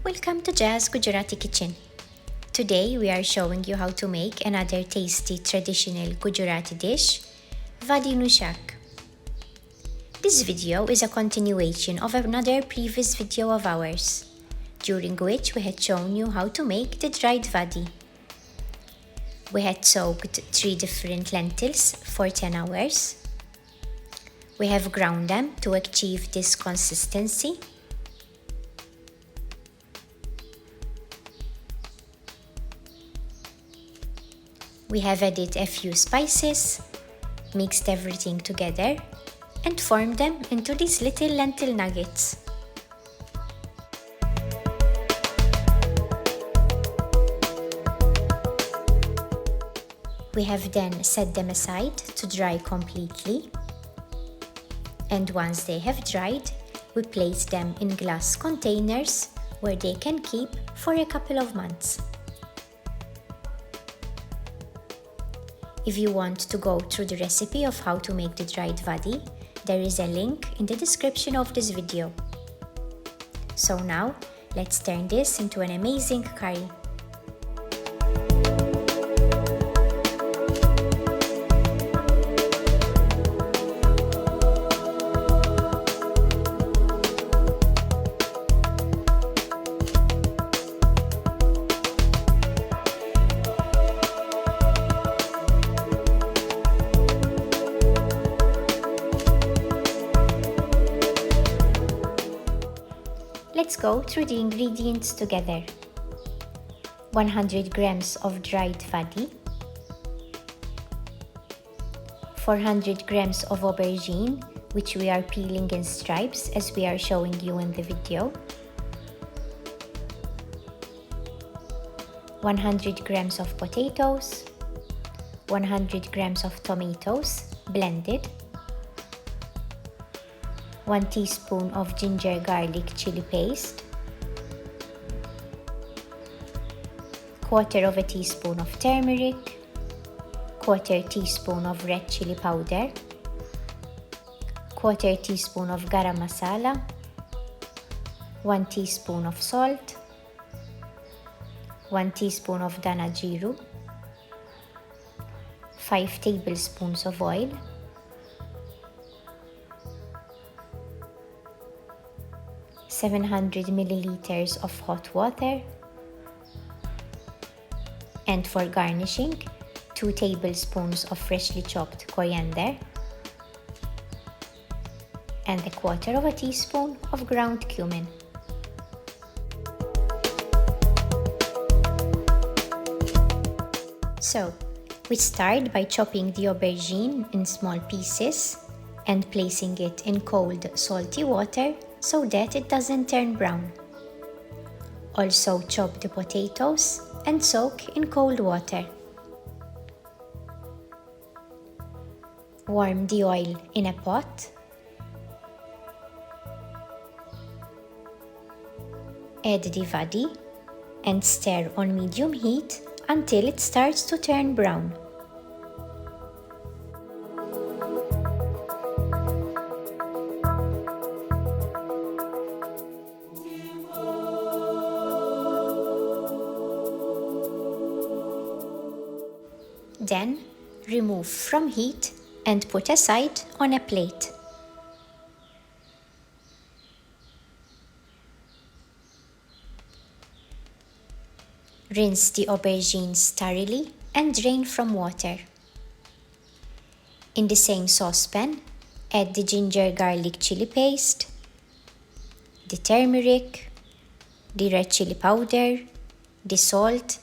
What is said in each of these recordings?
Welcome to Jazz Gujarati Kitchen. Today we are showing you how to make another tasty traditional Gujarati dish, Wadi nu shak. This video is a continuation of another previous video of ours, during which we had shown you how to make the dried wadi. We had soaked 3 different lentils for 10 hours. We have ground them to achieve this consistency. We have added a few spices, mixed everything together, and formed them into these little lentil nuggets. We have then set them aside to dry completely, and once they have dried, we place them in glass containers where they can keep for a couple of months. If you want to go through the recipe of how to make the dried wadi, there is a link in the description of this video. So now, let's turn this into an amazing curry. Let's go through the ingredients together. 100 grams of dried wadi, 400 grams of aubergine, which we are peeling in stripes as we are showing you in the video, 100 grams of potatoes, 100 grams of tomatoes, blended, 1 teaspoon of ginger garlic chili paste, 1/4 teaspoon of turmeric, 1/4 teaspoon of red chili powder, 1/4 teaspoon of garam masala, 1 teaspoon of salt, 1 teaspoon of DHANA JEERU, 5 tablespoons of oil, 700 milliliters of hot water, and for garnishing, 2 tablespoons of freshly chopped coriander, and 1/4 teaspoon of ground cumin. So, we start by chopping the aubergine in small pieces and placing it in cold, salty water so that it doesn't turn brown. Also chop the potatoes and soak in cold water. Warm the oil in a pot. Add the wadi and stir on medium heat until it starts to turn brown. Then, remove from heat and put aside on a plate. Rinse the aubergines thoroughly and drain from water. In the same saucepan, add the ginger garlic chili paste, the turmeric, the red chili powder, the salt,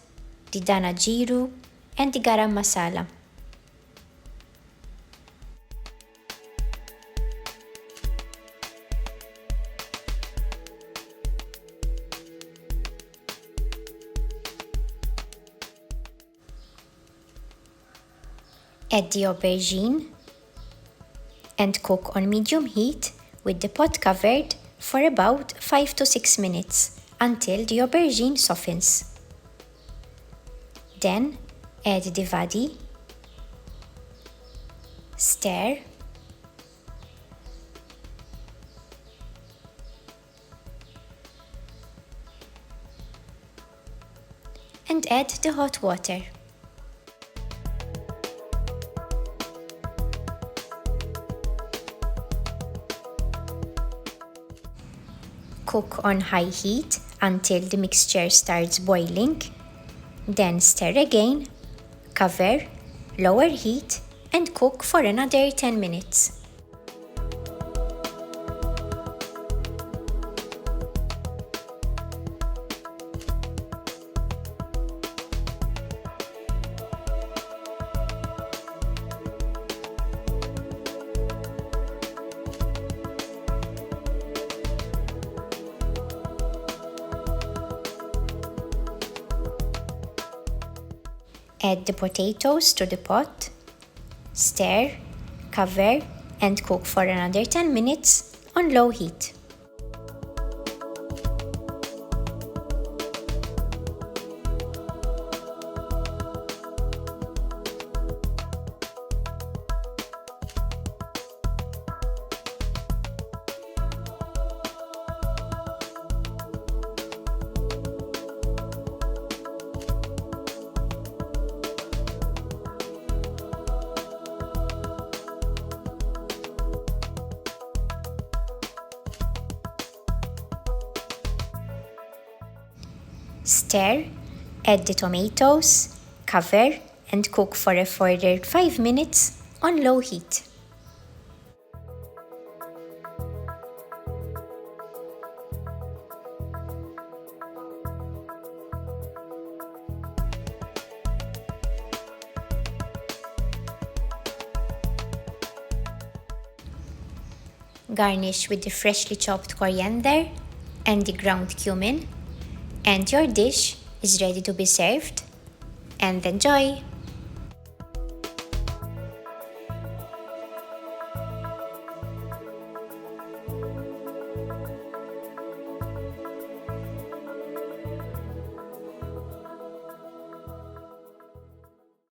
the DHANA JEERU, and the garam masala. Add the aubergine and cook on medium heat with the pot covered for about 5 to 6 minutes until the aubergine softens. Then add the wadi, stir, and add the hot water. Cook on high heat until the mixture starts boiling. Then stir again, cover, lower heat, and cook for another 10 minutes. Add the potatoes to the pot, stir, cover, and cook for another 10 minutes on low heat. Stir, add the tomatoes, cover, and cook for a further 5 minutes on low heat. Garnish with the freshly chopped coriander and the ground cumin, and your dish is ready to be served. And enjoy!